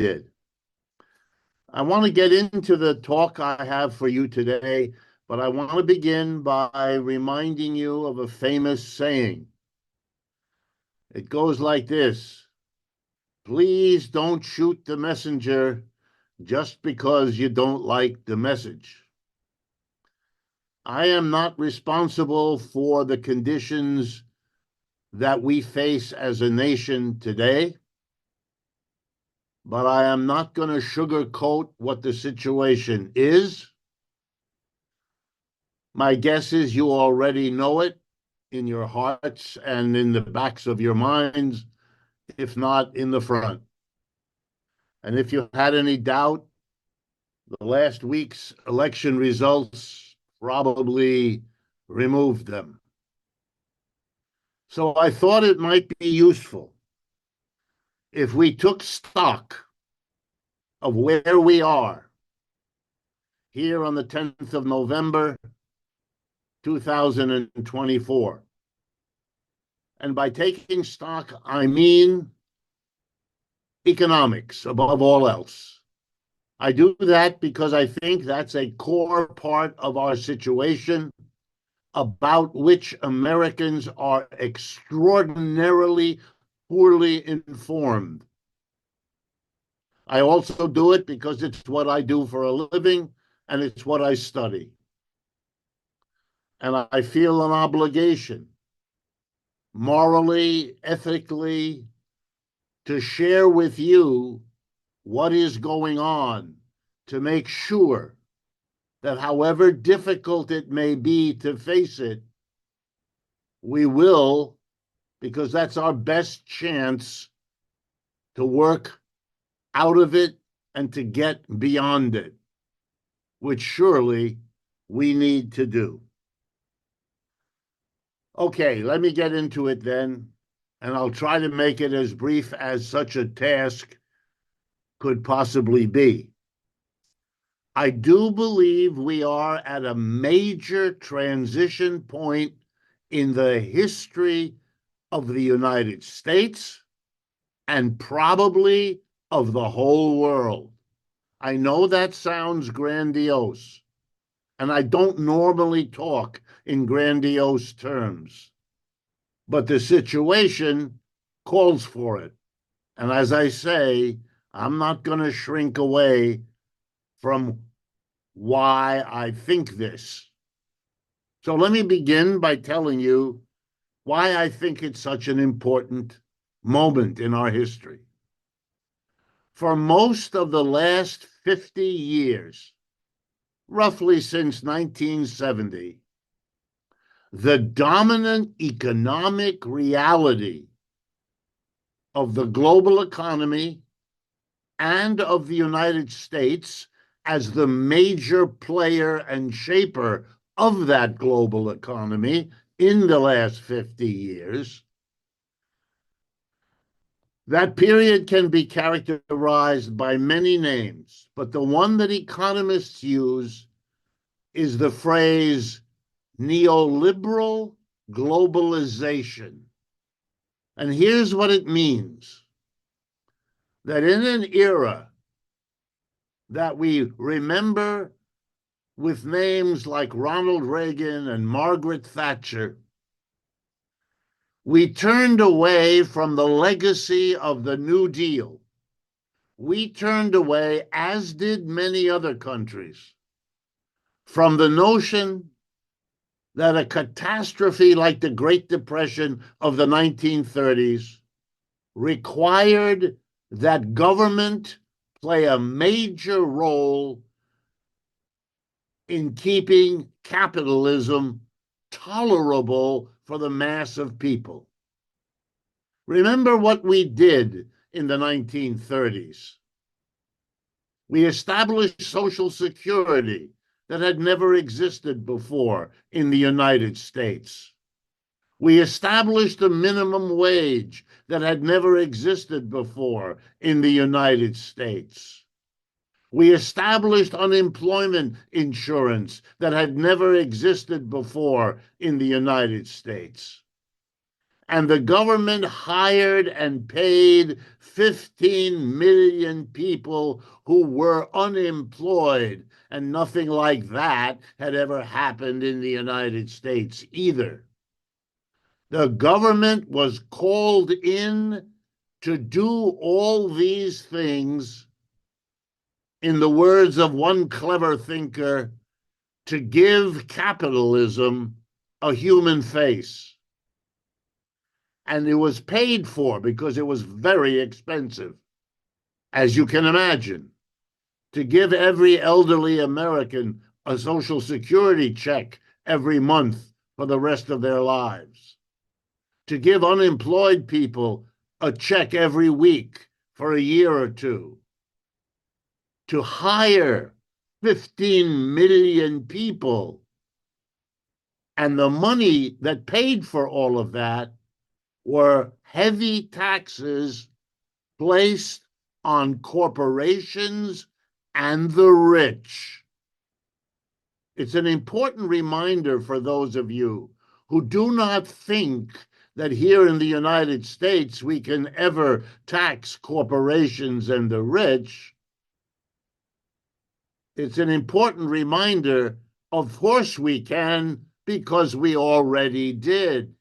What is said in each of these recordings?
did. I want to get into the talk I have for you today, but I want to begin by reminding you of a famous saying. It goes like this: please don't shoot the messenger just because you don't like the message. I am not responsible for the conditions that we face as a nation today, but I am not going to sugarcoat what the situation is. My guess is you already know it in your hearts and in the backs of your minds, if not in the front. And if you had any doubt, the last week's election results probably removed them. So I thought it might be useful if we took stock of where we are here on the 10th of November, 2024. And by taking stock, I mean economics above all else. I do that because I think that's a core part of our situation about which Americans are extraordinarily poorly informed. I also do it because it's what I do for a living and it's what I study. And I feel an obligation, morally, ethically, to share with you what is going on, to make sure that however difficult it may be to face it, we will, because that's our best chance to work out of it and to get beyond it, which surely we need to do. Okay, let me get into it then, and I'll try to make it as brief as such a task could possibly be. I do believe we are at a major transition point in the history of the United States and probably of the whole world. I know that sounds grandiose, and I don't normally talk in grandiose terms, but the situation calls for it. And as I say, I'm not going to shrink away from why I think this. So let me begin by telling you why I think it's such an important moment in our history. For most of the last 50 years, roughly since 1970, the dominant economic reality of the global economy and of the United States as the major player and shaper of that global economy in the last 50 years, that period can be characterized by many names, but the one that economists use is the phrase neoliberal globalization. And here's what it means: that in an era that we remember with names like Ronald Reagan and Margaret Thatcher, we turned away from the legacy of the New Deal. We turned away, as did many other countries, from the notion that a catastrophe like the Great Depression of the 1930s required that government play a major role in keeping capitalism tolerable for the mass of people. Remember what we did in the 1930s. We established Social Security that had never existed before in the United States. We established a minimum wage that had never existed before in the United States. We established unemployment insurance that had never existed before in the United States. And the government hired and paid 15 million people who were unemployed. And nothing like that had ever happened in the United States either. The government was called in to do all these things, in the words of one clever thinker, to give capitalism a human face. And it was paid for because it was very expensive, as you can imagine. To give every elderly American a Social Security check every month for the rest of their lives. To give unemployed people a check every week for a year or two. To hire 15 million people. And the money that paid for all of that were heavy taxes placed on corporations and the rich. It's an important reminder for those of you who do not think that here in the United States we can ever tax corporations and the rich. It's an important reminder, of course we can, because we already did.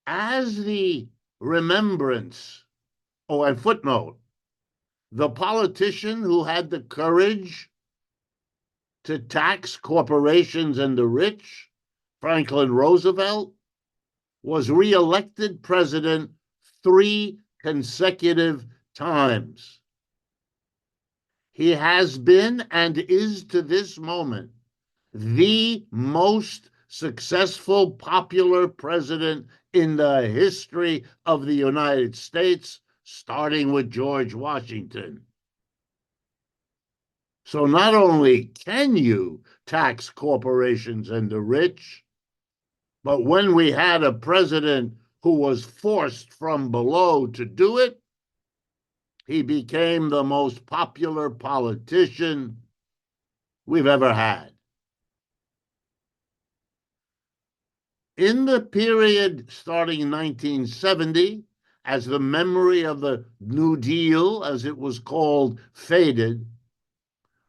As the remembrance, and footnote, the politician who had the courage to tax corporations and the rich, Franklin Roosevelt, was reelected president 3 consecutive times. He has been and is to this moment the most successful popular president in the history of the United States, starting with George Washington. So not only can you tax corporations and the rich, but when we had a president who was forced from below to do it, he became the most popular politician we've ever had. In the period starting in 1970, as the memory of the New Deal, as it was called, faded,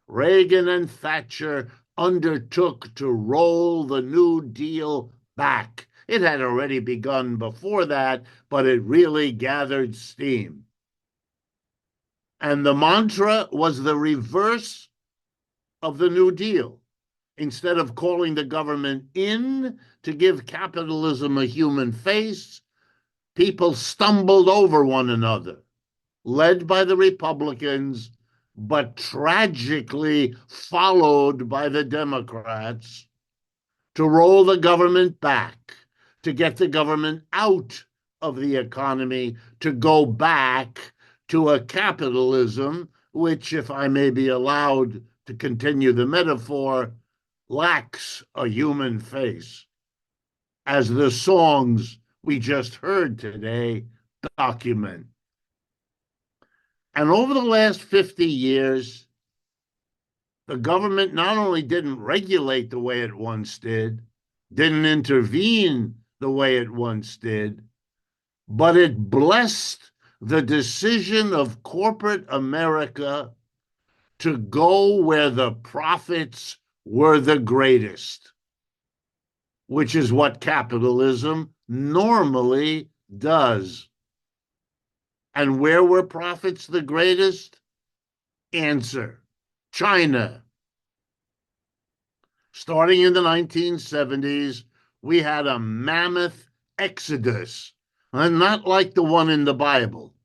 Reagan and Thatcher undertook to roll the New Deal back. It had already begun before that, but it really gathered steam. And the mantra was the reverse of the New Deal. Instead of calling the government in to give capitalism a human face, people stumbled over one another, led by the Republicans, but tragically followed by the Democrats, to roll the government back, to get the government out of the economy, to go back to a capitalism which, if I may be allowed to continue the metaphor, lacks a human face, as the songs we just heard today document. And over the last 50 years, the government not only didn't regulate the way it once did, didn't intervene the way it once did, but it blessed the decision of corporate America to go where the profits were the greatest, which is what capitalism normally does. And where were profits the greatest? Answer: China. Starting in the 1970s, we had a mammoth exodus, and not like the one in the Bible.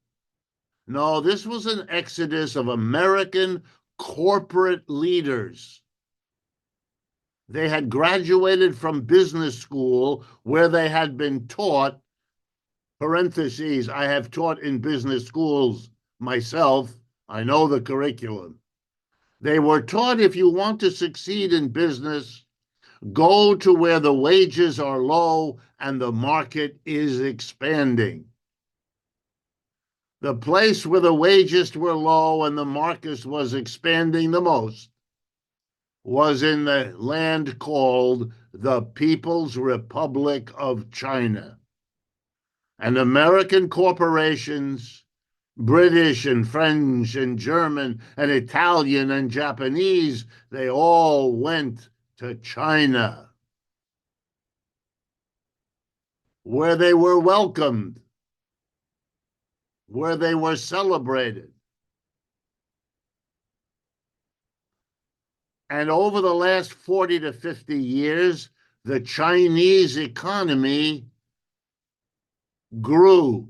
No, this was an exodus of American corporate leaders. They had graduated from business school where they had been taught, parentheses, I have taught in business schools myself, I know the curriculum. They were taught, if you want to succeed in business, go to where the wages are low and the market is expanding. The place where the wages were low and the market was expanding the most was in the land called the People's Republic of China. And American corporations, British and French and German and Italian and Japanese, they all went to China, where they were welcomed, where they were celebrated. And over the last 40 to 50 years, the Chinese economy grew.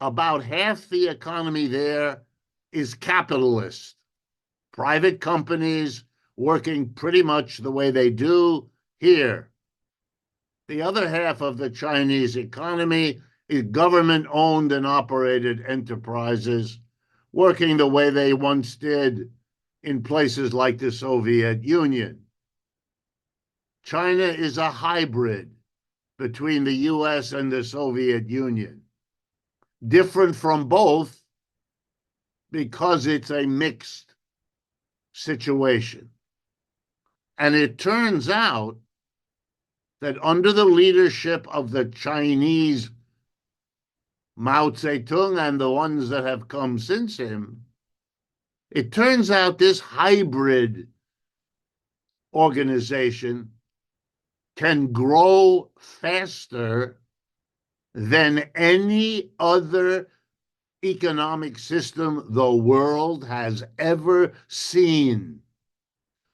About half the economy there is capitalist. Private companies working pretty much the way they do here. The other half of the Chinese economy is government-owned and operated enterprises working the way they once did in places like the Soviet Union. China is a hybrid between the US and the Soviet Union, different from both because it's a mixed situation. And it turns out that under the leadership of the Chinese Mao Zedong and the ones that have come since him, it turns out this hybrid organization can grow faster than any other economic system the world has ever seen.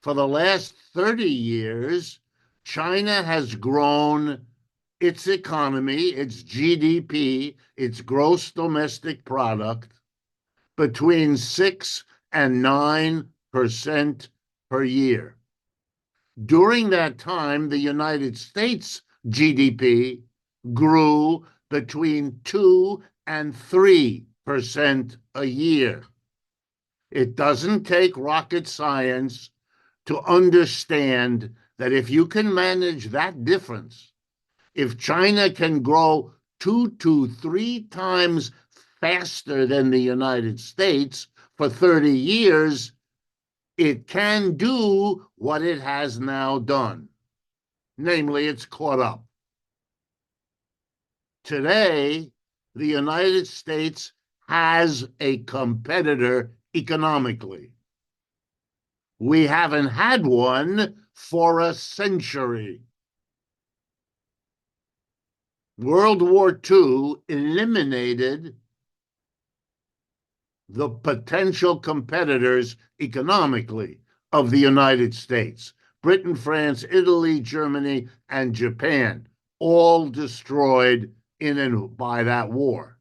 For the last 30 years, China has grown its economy, its GDP, its gross domestic product, between 6 and 9% per year. During that time, the United States GDP grew between 2 and 3% a year. It doesn't take rocket science to understand that if you can manage that difference, if China can grow 2 to 3 times faster than the United States for 30 years, it can do what it has now done. Namely, it's caught up. Today, the United States has a competitor economically. We haven't had one for a century. World War II eliminated the potential competitors economically of the United States. Britain, France, Italy, Germany, and Japan, all destroyed in and by that war.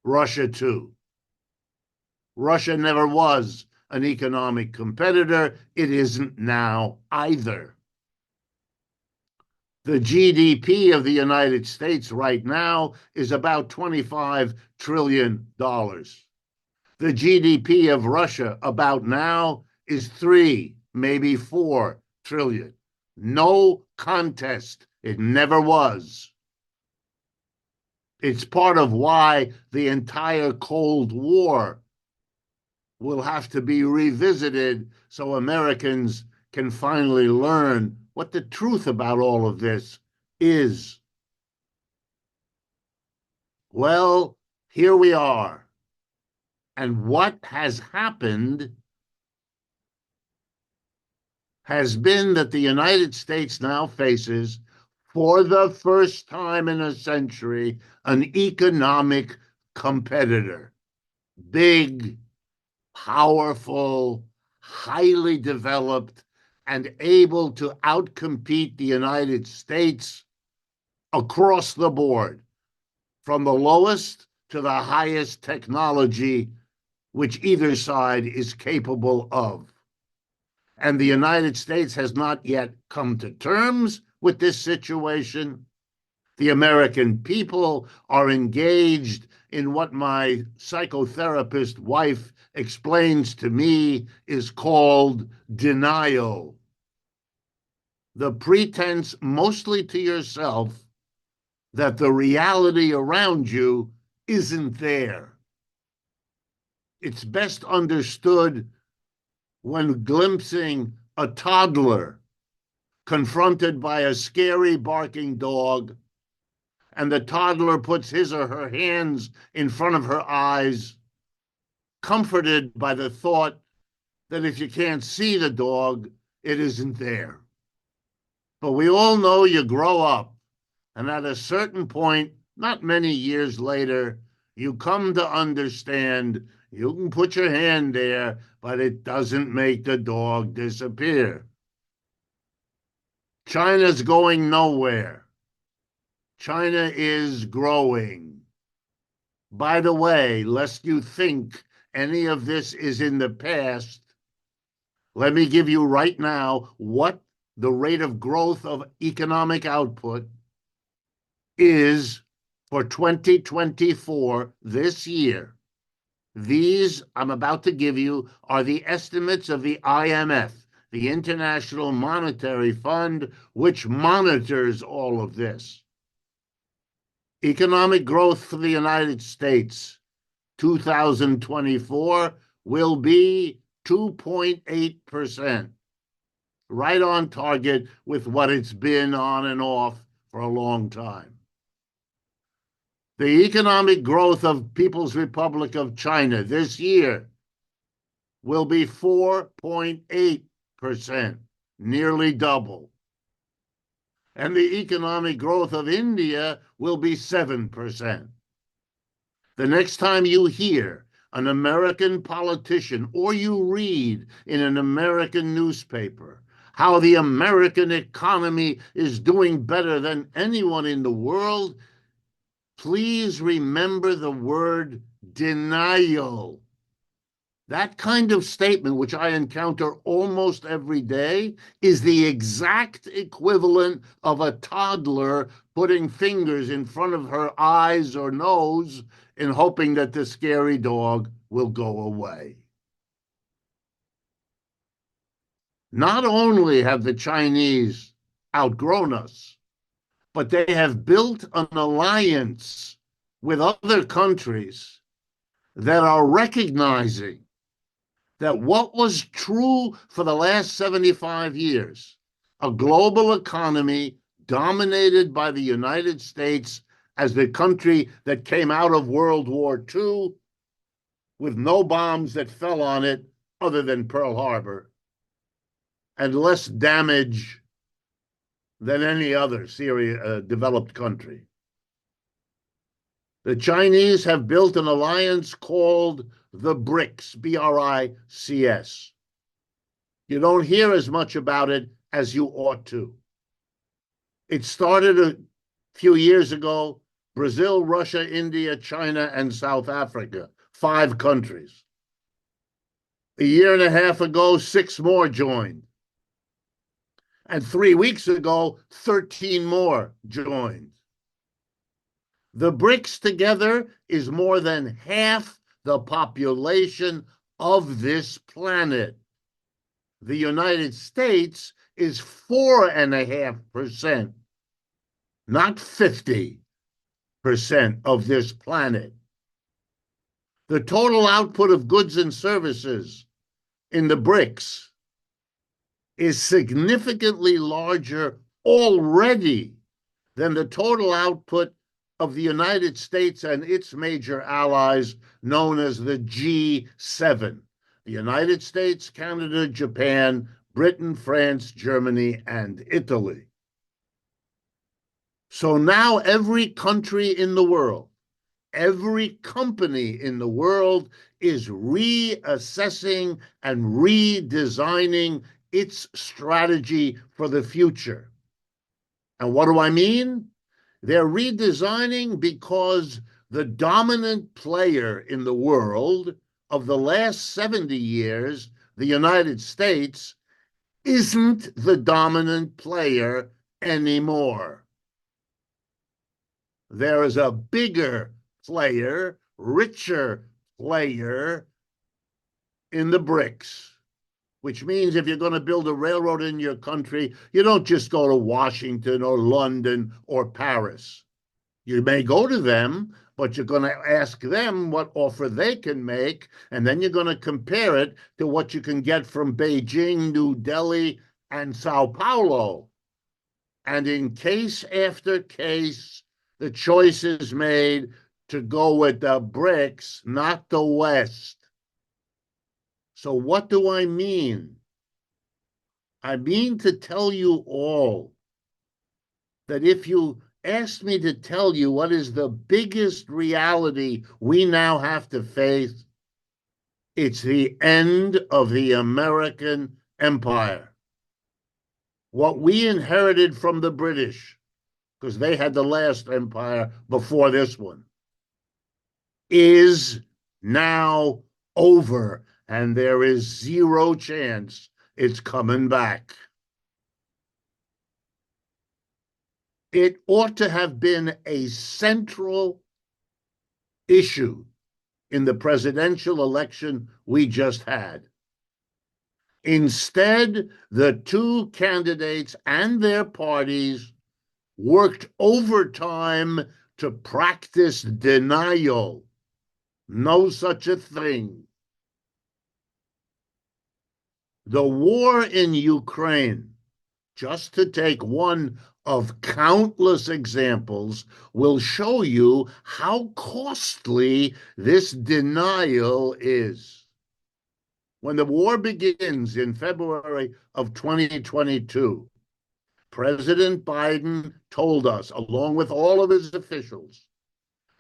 Russia too. Russia never was an economic competitor. It isn't now either. The GDP of the United States right now is about $25 trillion. The GDP of Russia about now is 3, maybe 4 trillion. No contest. It never was. It's part of why the entire Cold War will have to be revisited so Americans can finally learn what the truth about all of this is. Well, here we are. And what has happened has been that the United States now faces, for the first time in a century, an economic competitor. Big, powerful, highly developed, and able to outcompete the United States across the board, from the lowest to the highest technology which either side is capable of. And the United States has not yet come to terms with this situation. The American people are engaged in what my psychotherapist wife explains to me is called denial. The pretense, mostly to yourself, that the reality around you isn't there. It's best understood when glimpsing a toddler confronted by a scary barking dog, and the toddler puts his or her hands in front of her eyes, comforted by the thought that if you can't see the dog, it isn't there. But we all know you grow up, and at a certain point, not many years later, you come to understand you can put your hand there, but it doesn't make the dog disappear. China's going nowhere. China is growing. By the way, lest you think any of this is in the past, let me give you right now what the rate of growth of economic output is for 2024, this year. These I'm about to give you are the estimates of the IMF, the International Monetary Fund, which monitors all of this. Economic growth for the United States, 2024, will be 2.8%, right on target with what it's been on and off for a long time. The economic growth of People's Republic of China this year will be 4.8%, nearly double. And the economic growth of India will be 7%. The next time you hear an American politician or you read in an American newspaper how the American economy is doing better than anyone in the world, please remember the word denial. That kind of statement, which I encounter almost every day, is the exact equivalent of a toddler putting fingers in front of her eyes or nose in hoping that the scary dog will go away. Not only have the Chinese outgrown us, but they have built an alliance with other countries that are recognizing that what was true for the last 75 years, a global economy dominated by the United States as the country that came out of World War II with no bombs that fell on it other than Pearl Harbor, and less damage than any other developed country. The Chinese have built an alliance called the BRICS, B-R-I-C-S. You don't hear as much about it as you ought to. It started a few years ago, Brazil, Russia, India, China, and South Africa, 5 countries. A year and a half ago, 6 more joined. And 3 weeks ago, 13 more joined. The BRICS together is more than half the population of this planet. The United States is 4.5%, not 50% of this planet. The total output of goods and services in the BRICS is significantly larger already than the total output of the United States and its major allies known as the G7, the United States, Canada, Japan, Britain, France, Germany, and Italy. So now every country in the world, every company in the world is reassessing and redesigning its strategy for the future. And what do I mean? They're redesigning because the dominant player in the world of the last 70 years, the United States, isn't the dominant player anymore. There is a bigger player, richer player in the BRICS, which means if you're going to build a railroad in your country, you don't just go to Washington or London or Paris. You may go to them, but you're going to ask them what offer they can make, and then you're going to compare it to what you can get from Beijing, New Delhi, and Sao Paulo. And in case after case, the choice is made to go with the BRICS, not the West. So what do I mean? I mean to tell you all that if you asked me to tell you what is the biggest reality we now have to face, it's the end of the American empire. What we inherited from the British, because they had the last empire before this one, is now over, and there is zero chance it's coming back. It ought to have been a central issue in the presidential election we just had. Instead, the two candidates and their parties worked overtime to practice denial. No such a thing. The war in Ukraine, just to take one of countless examples, will show you how costly this denial is. When the war begins in February of 2022, President Biden told us, along with all of his officials,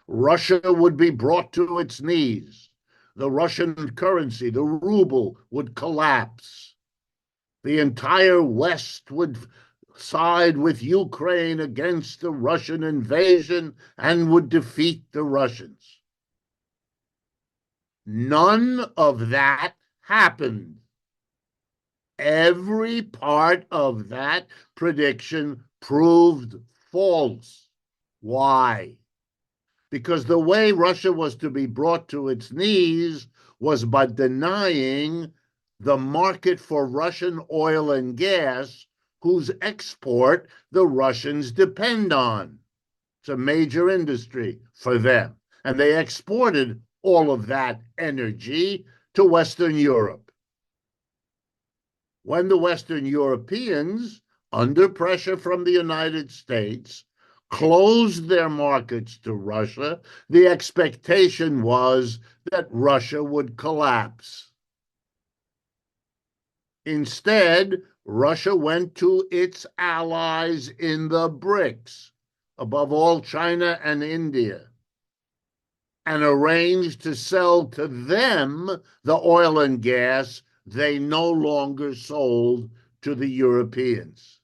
Russia would be brought to its knees. The Russian currency, the ruble, would collapse. The entire West would side with Ukraine against the Russian invasion and would defeat the Russians. None of that happened. Every part of that prediction proved false. Why? Because the way Russia was to be brought to its knees was by denying the market for Russian oil and gas, whose export the Russians depend on. It's a major industry for them. And they exported all of that energy to Western Europe. When the Western Europeans, under pressure from the United States, closed their markets to Russia, the expectation was that Russia would collapse. Instead, Russia went to its allies in the BRICS, above all China and India, and arranged to sell to them the oil and gas they no longer sold to the Europeans.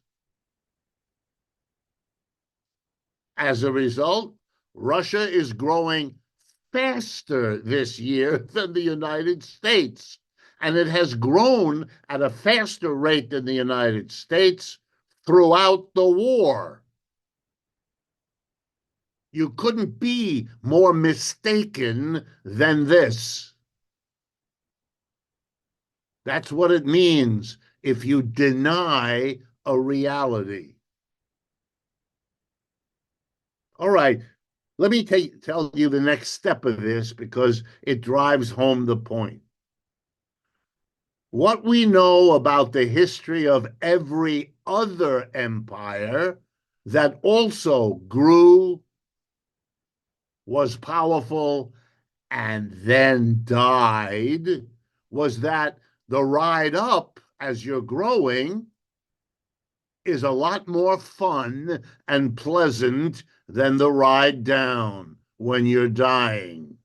As a result, Russia is growing faster this year than the United States, and it has grown at a faster rate than the United States throughout the war. You couldn't be more mistaken than this. That's what it means if you deny a reality. All right, let me tell you the next step of this because it drives home the point. What we know about the history of every other empire that also grew, was powerful, and then died was that the ride up as you're growing is a lot more fun and pleasant than the ride down when you're dying.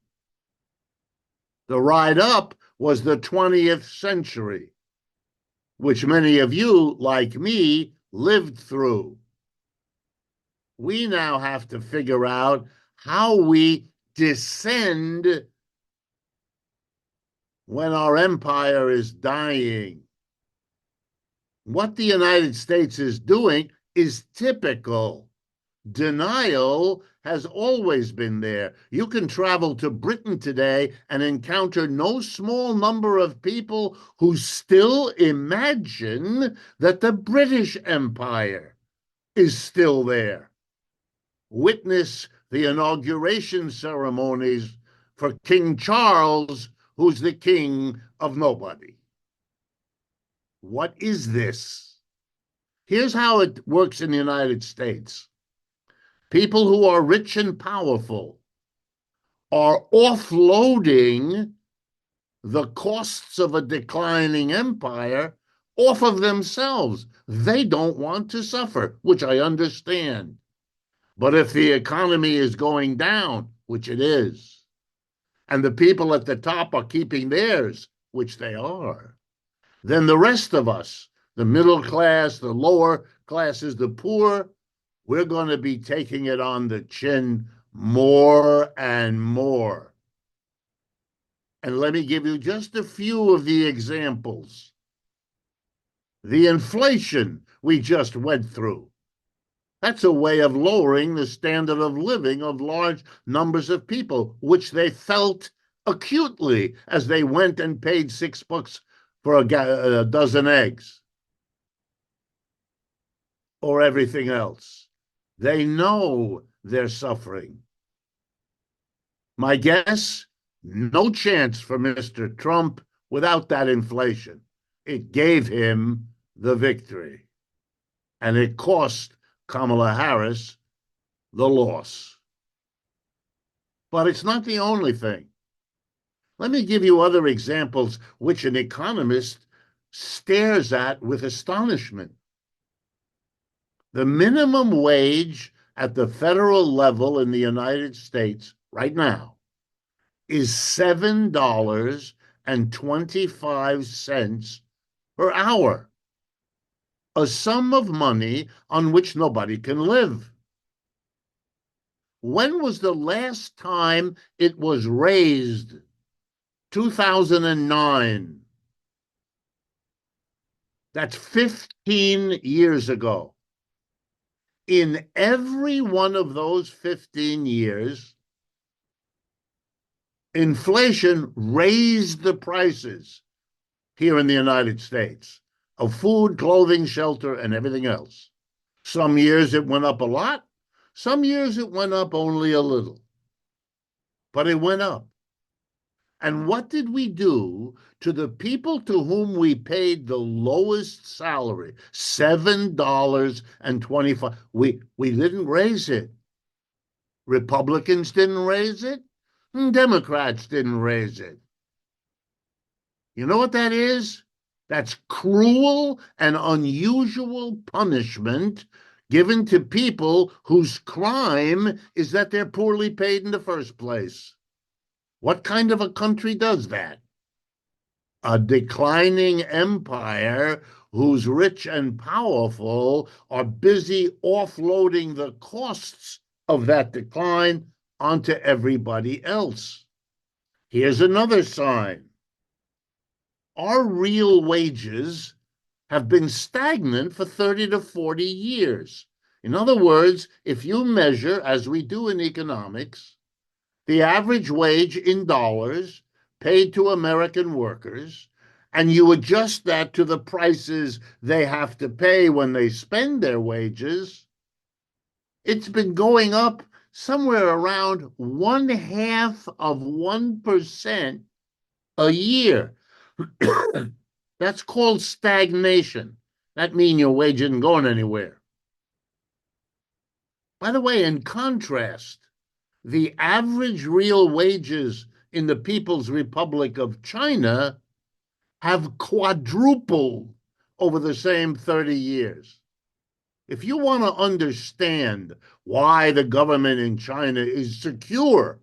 The ride up was the 20th century, which many of you, like me, lived through. We now have to figure out how we descend when our empire is dying. What the United States is doing is typical. Denial has always been there. You can travel to Britain today and encounter no small number of people who still imagine that the British Empire is still there. Witness the inauguration ceremonies for King Charles, who's the king of nobody. What is this? Here's how it works in the United States. People who are rich and powerful are offloading the costs of a declining empire off of themselves. They don't want to suffer, which I understand. But if the economy is going down, which it is, and the people at the top are keeping theirs, which they are, then the rest of us, the middle class, the lower classes, the poor, we're going to be taking it on the chin more and more. And let me give you just a few of the examples. The inflation we just went through. That's a way of lowering the standard of living of large numbers of people, which they felt acutely as they went and paid $6 for a dozen eggs or everything else. They know they're suffering. My guess, no chance for Mr. Trump without that inflation. It gave him the victory, and it cost Kamala Harris the loss. But it's not the only thing. Let me give you other examples which an economist stares at with astonishment. The minimum wage at the federal level in the United States right now is $7.25 per hour, a sum of money on which nobody can live. When was the last time it was raised? 2009. That's 15 years ago. In every one of those 15 years, inflation raised the prices here in the United States of food, clothing, shelter, and everything else. Some years it went up a lot. Some years it went up only a little. But it went up. And what did we do to the people to whom we paid the lowest salary, $7.25? We didn't raise it. Republicans didn't raise it. Democrats didn't raise it. You know what that is? That's cruel and unusual punishment given to people whose crime is that they're poorly paid in the first place. What kind of a country does that? A declining empire whose rich and powerful are busy offloading the costs of that decline onto everybody else. Here's another sign. Our real wages have been stagnant for 30 to 40 years. In other words, if you measure, as we do in economics, the average wage in dollars paid to American workers, and you adjust that to the prices they have to pay when they spend their wages, it's been going up somewhere around 0.5% a year. That's called stagnation. That means your wage isn't going anywhere. By the way, in contrast, the average real wages in the People's Republic of China have quadrupled over the same 30 years. If you want to understand why the government in China is secure,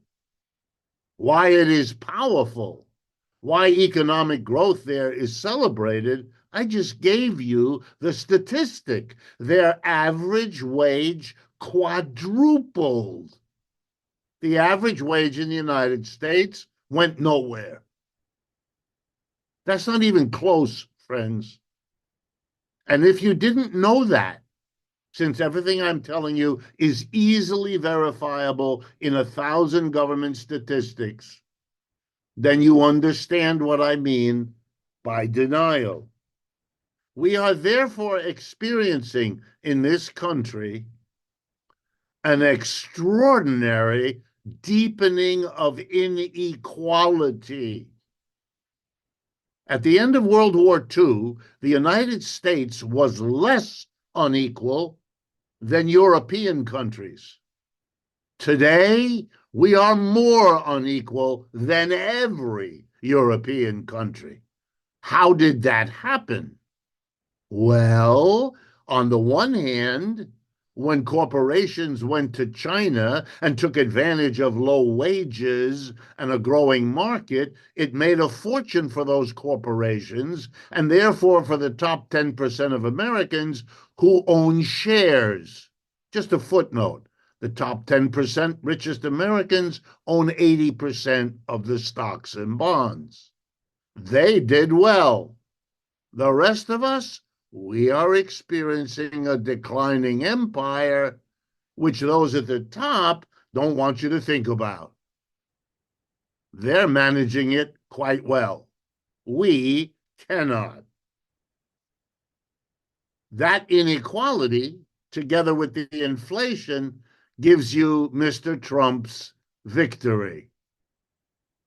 why it is powerful, why economic growth there is celebrated, I just gave you the statistic. Their average wage quadrupled. The average wage in the United States went nowhere. That's not even close, friends. And if you didn't know that, since everything I'm telling you is easily verifiable in 1,000 government statistics, then you understand what I mean by denial. We are therefore experiencing in this country an extraordinary deepening of inequality. At the end of World War II, the United States was less unequal than European countries. Today, we are more unequal than every European country. How did that happen? Well, on the one hand, when corporations went to China and took advantage of low wages and a growing market, it made a fortune for those corporations and therefore for the top 10% of Americans who own shares. Just a footnote. The top 10% richest Americans own 80% of the stocks and bonds. They did well. The rest of us, we are experiencing a declining empire, which those at the top don't want you to think about. They're managing it quite well. We cannot. That inequality, together with the inflation, gives you Mr. Trump's victory.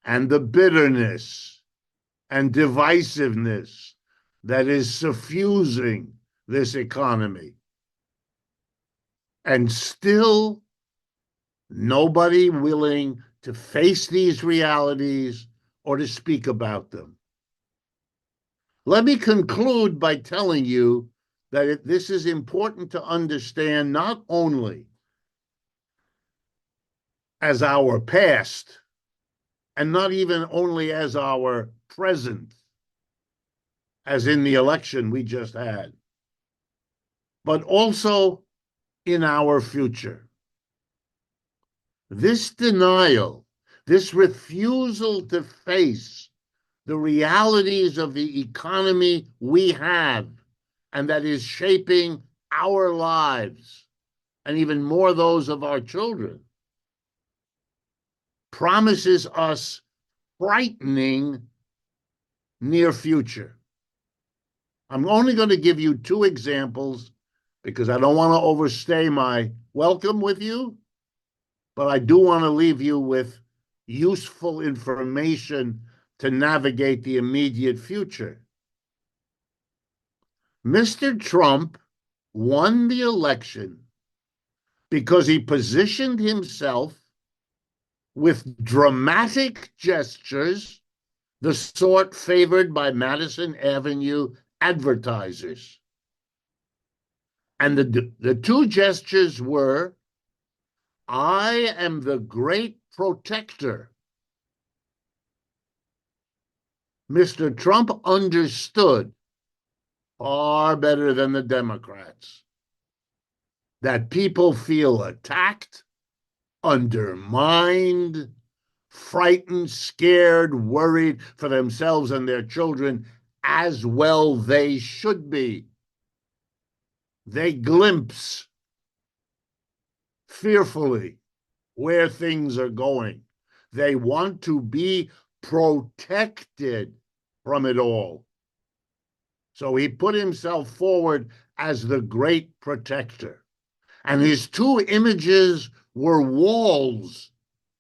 And the bitterness and divisiveness that is suffusing this economy. And still, nobody willing to face these realities or to speak about them. Let me conclude by telling you that this is important to understand not only as our past and not even only as our present, as in the election we just had, but also in our future. This denial, this refusal to face the realities of the economy we have and that is shaping our lives, and even more those of our children, promises us frightening near future. I'm only going to give you two examples because I don't want to overstay my welcome with you, but I do want to leave you with useful information to navigate the immediate future. Mr. Trump won the election because he positioned himself with dramatic gestures, the sort favored by Madison Avenue advertisers. And the two gestures were, I am the great protector. Mr. Trump understood far better than the Democrats that people feel attacked, undermined, frightened, scared, worried for themselves and their children, as well they should be. They glimpse fearfully where things are going. They want to be protected from it all. So he put himself forward as the great protector. And his two images were walls,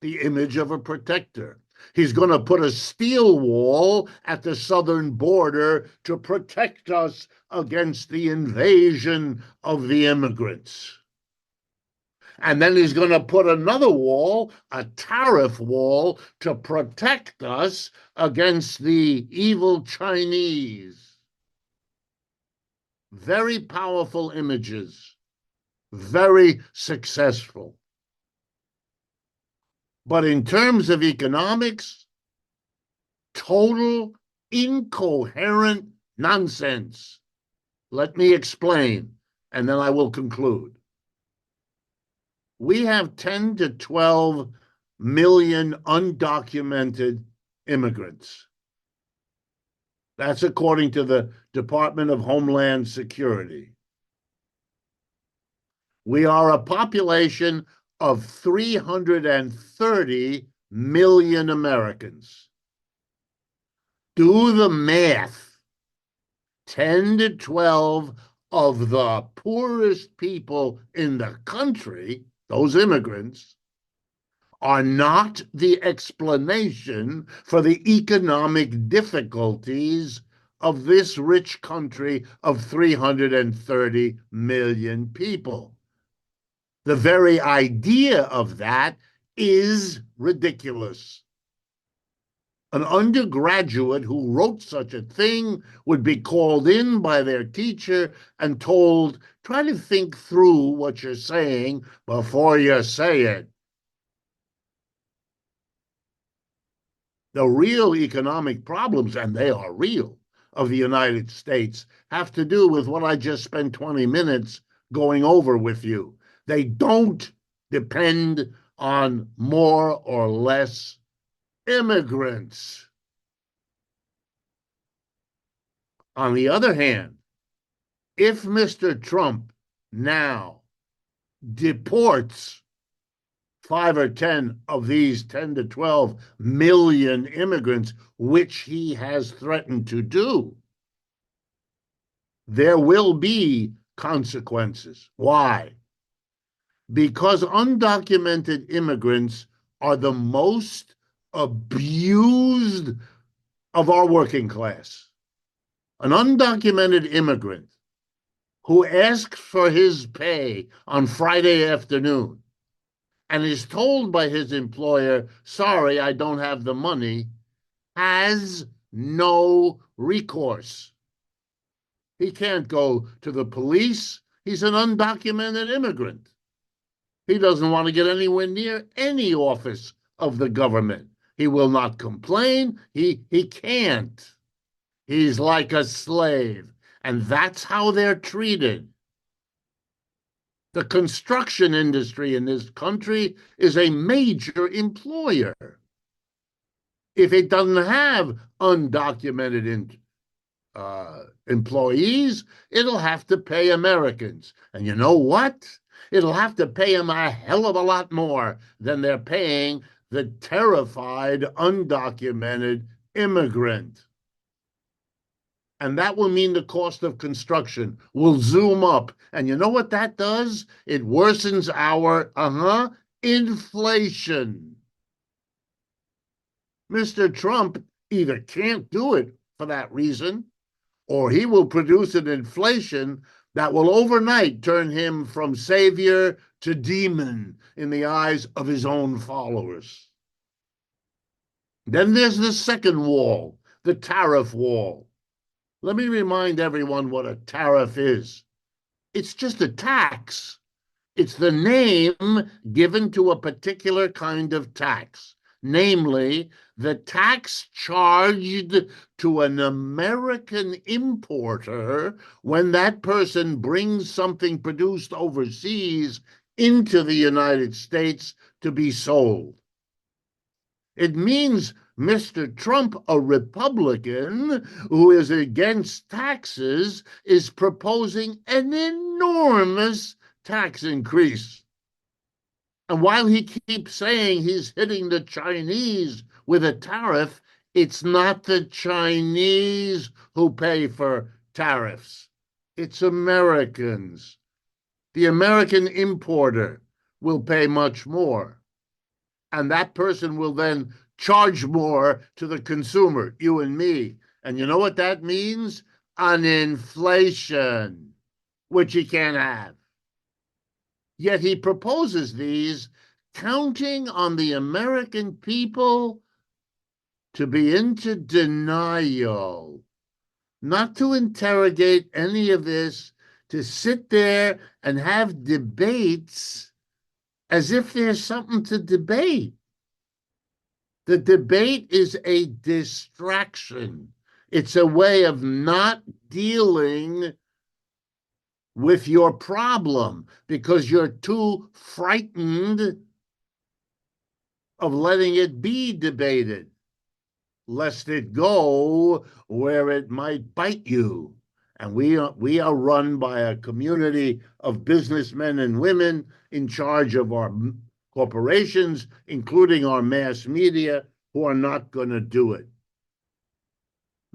the image of a protector. He's going to put a steel wall at the southern border to protect us against the invasion of the immigrants. And then he's going to put another wall, a tariff wall, to protect us against the evil Chinese. Very powerful images, very successful. But in terms of economics, total incoherent nonsense. Let me explain, and then I will conclude. We have 10 to 12 million undocumented immigrants. That's according to the Department of Homeland Security. We are a population of 330 million Americans. Do the math. 10 to 12 of the poorest people in the country, those immigrants, are not the explanation for the economic difficulties of this rich country of 330 million people. The very idea of that is ridiculous. An undergraduate who wrote such a thing would be called in by their teacher and told, try to think through what you're saying before you say it. The real economic problems, and they are real, of the United States have to do with what I just spent 20 minutes going over with you. They don't depend on more or less immigrants. On the other hand, if Mr. Trump now deports 5 or 10 of these 10 to 12 million immigrants, which he has threatened to do, there will be consequences. Why? Because undocumented immigrants are the most abused of our working class. An undocumented immigrant who asks for his pay on Friday afternoon and is told by his employer, sorry, I don't have the money, has no recourse. He can't go to the police. He's an undocumented immigrant. He doesn't want to get anywhere near any office of the government. He will not complain. He can't. He's like a slave. And that's how they're treated. The construction industry in this country is a major employer. If it doesn't have undocumented employees, it'll have to pay Americans. And you know what? It'll have to pay them a hell of a lot more than they're paying the terrified undocumented immigrant. And that will mean the cost of construction will zoom up. And you know what that does? It worsens our inflation. Mr. Trump either can't do it for that reason, or he will produce an inflation that will overnight turn him from savior to demon in the eyes of his own followers. Then there's the second wall, the tariff wall. Let me remind everyone what a tariff is. It's just a tax. It's the name given to a particular kind of tax, namely the tax charged to an American importer when that person brings something produced overseas into the United States to be sold. It means Mr. Trump, a Republican who is against taxes, is proposing an enormous tax increase. And while he keeps saying he's hitting the Chinese with a tariff, it's not the Chinese who pay for tariffs. It's Americans. The American importer will pay much more. And that person will then charge more to the consumer, you and me. And you know what that means? An inflation, which he can't have. Yet he proposes these, counting on the American people to be into denial, not to interrogate any of this, to sit there and have debates as if there's something to debate. The debate is a distraction. It's a way of not dealing with your problem because you're too frightened of letting it be debated, lest it go where it might bite you. And we are run by a community of businessmen and women in charge of our corporations, including our mass media, who are not going to do it.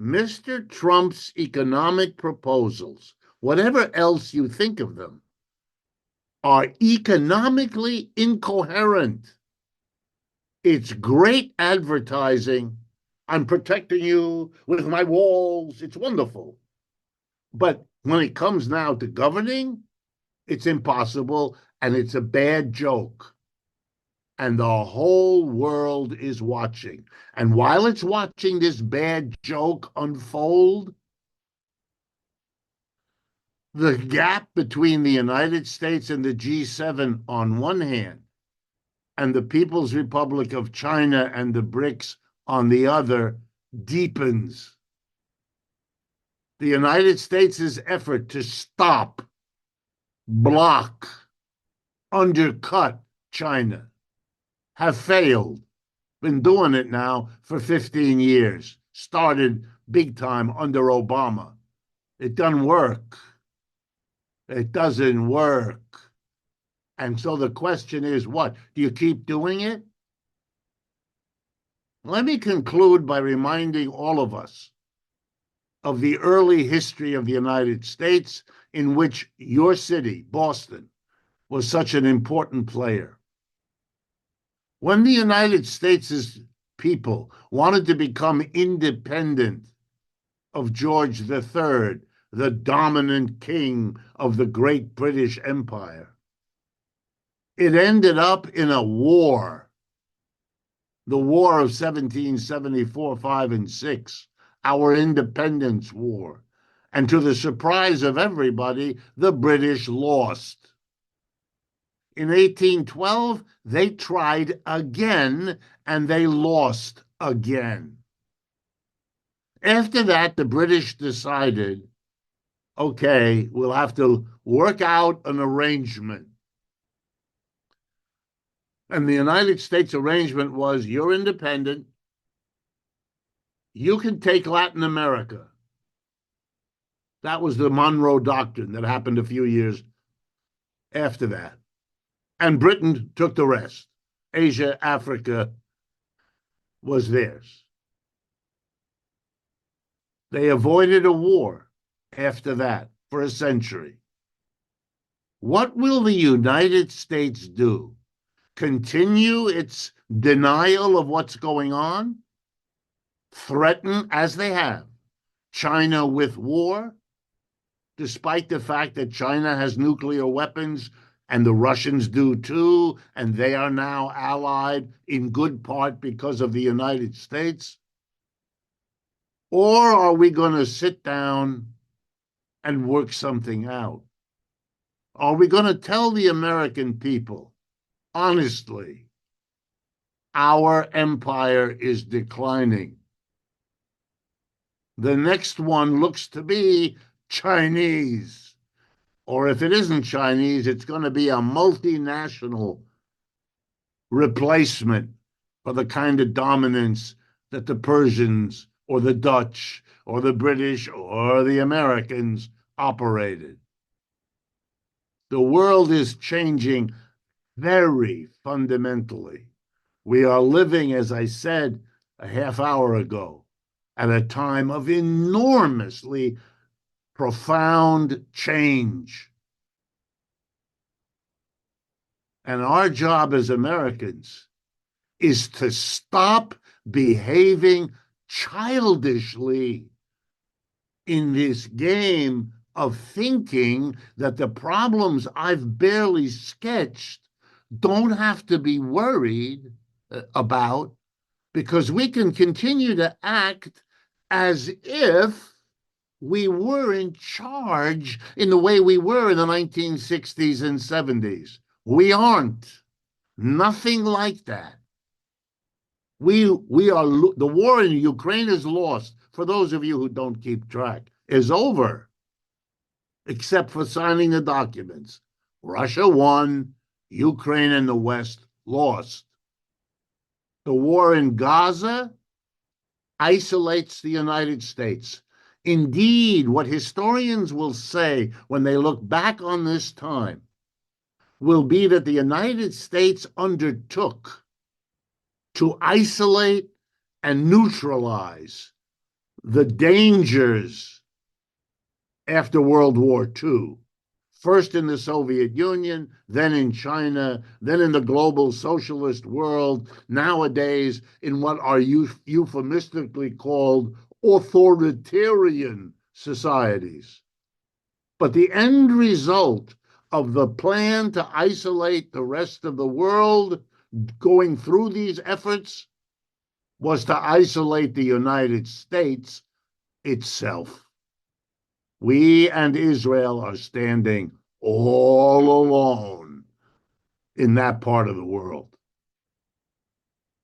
Mr. Trump's economic proposals, whatever else you think of them, are economically incoherent. It's great advertising, I'm protecting you with my walls. It's wonderful. But when it comes now to governing, it's impossible and it's a bad joke. And the whole world is watching. And while it's watching this bad joke unfold, the gap between the United States and the G7 on one hand, and the People's Republic of China and the BRICS on the other, deepens. The United States' effort to stop, block, undercut China have failed. Been doing it now for 15 years. Started big time under Obama. It doesn't work. It doesn't work. And so the question is, what? Do you keep doing it? Let me conclude by reminding all of us of the early history of the United States, in which your city, Boston, was such an important player. When the United States' people wanted to become independent of George III, the dominant king of the great British Empire, it ended up in a war, the War of 1774, 5, and 6, our Independence War. And to the surprise of everybody, the British lost. In 1812, they tried again, and they lost again. After that, the British decided, okay, we'll have to work out an arrangement. And the United States arrangement was, you're independent, you can take Latin America. That was the Monroe Doctrine that happened a few years after that. And Britain took the rest. Asia, Africa was theirs. They avoided a war after that for a century. What will the United States do? Continue its denial of what's going on? Threaten, as they have, China with war, despite the fact that China has nuclear weapons and the Russians do too, and they are now allied in good part because of the United States? Or are we going to sit down and work something out? Are we going to tell the American people, honestly, our empire is declining? The next one looks to be Chinese. Or if it isn't Chinese, it's going to be a multinational replacement for the kind of dominance that the Persians or the Dutch or the British or the Americans operated. The world is changing very fundamentally. We are living, as I said a half hour ago, at a time of enormously profound change. And our job as Americans is to stop behaving childishly in this game of thinking that the problems I've barely sketched don't have to be worried about, because we can continue to act as if we were in charge in the way we were in the 1960s and 70s. We aren't. Nothing like that. We are, the war in Ukraine is lost. For those of you who don't keep track, is over, except for signing the documents. Russia won, Ukraine and the West lost. The war in Gaza isolates the United States. Indeed, what historians will say when they look back on this time will be that the United States undertook to isolate and neutralize the dangers after World War II first in the Soviet Union, then in China, then in the global socialist world, nowadays in what are euphemistically called authoritarian societies. But the end result of the plan to isolate the rest of the world going through these efforts was to isolate the United States itself. We and Israel are standing all alone in that part of the world.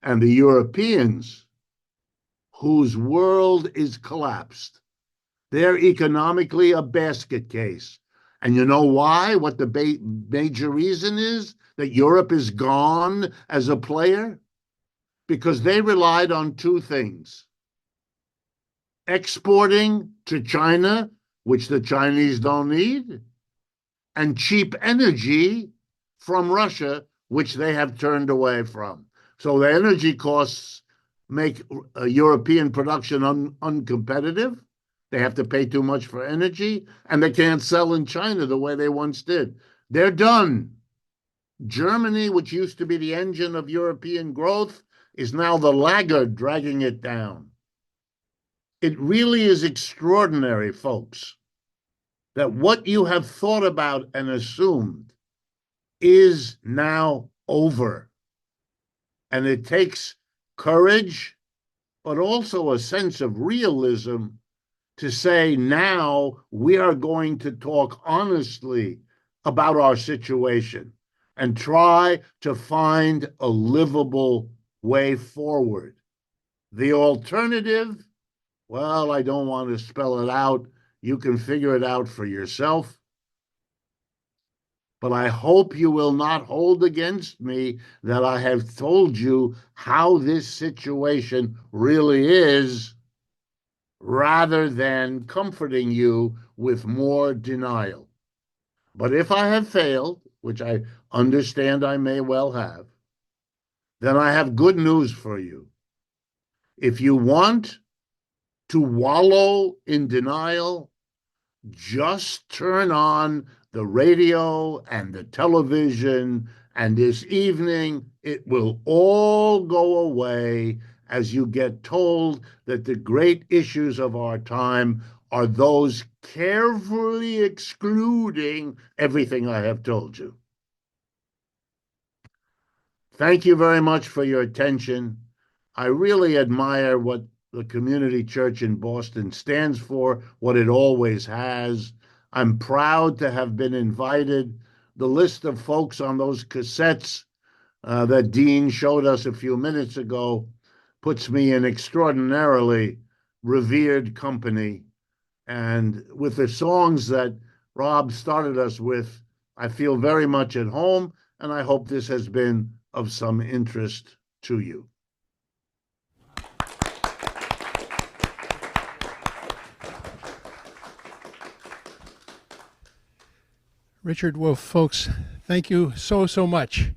And the Europeans, whose world is collapsed, they're economically a basket case. And you know why? What the major reason is that Europe is gone as a player? Because they relied on two things: exporting to China, which the Chinese don't need, and cheap energy from Russia, which they have turned away from. So the energy costs make European production uncompetitive. They have to pay too much for energy, and they can't sell in China the way they once did. They're done. Germany, which used to be the engine of European growth, is now the laggard dragging it down. It really is extraordinary, folks, that what you have thought about and assumed is now over. And it takes courage, but also a sense of realism to say, now we are going to talk honestly about our situation and try to find a livable way forward. The alternative, well, I don't want to spell it out. You can figure it out for yourself. But I hope you will not hold against me that I have told you how this situation really is, rather than comforting you with more denial. But if I have failed, which I understand I may well have, then I have good news for you. If you want to wallow in denial, just turn on the radio and the television, and this evening it will all go away as you get told that the great issues of our time are those carefully excluding everything I have told you. Thank you very much for your attention. I really admire what the community church in Boston stands for, what it always has. I'm proud to have been invited. The list of folks on those cassettes that Dean showed us a few minutes ago puts me in extraordinarily revered company. And with the songs that Rob started us with, I feel very much at home, and I hope this has been of some interest to you. Richard Wolff, folks, thank you so much.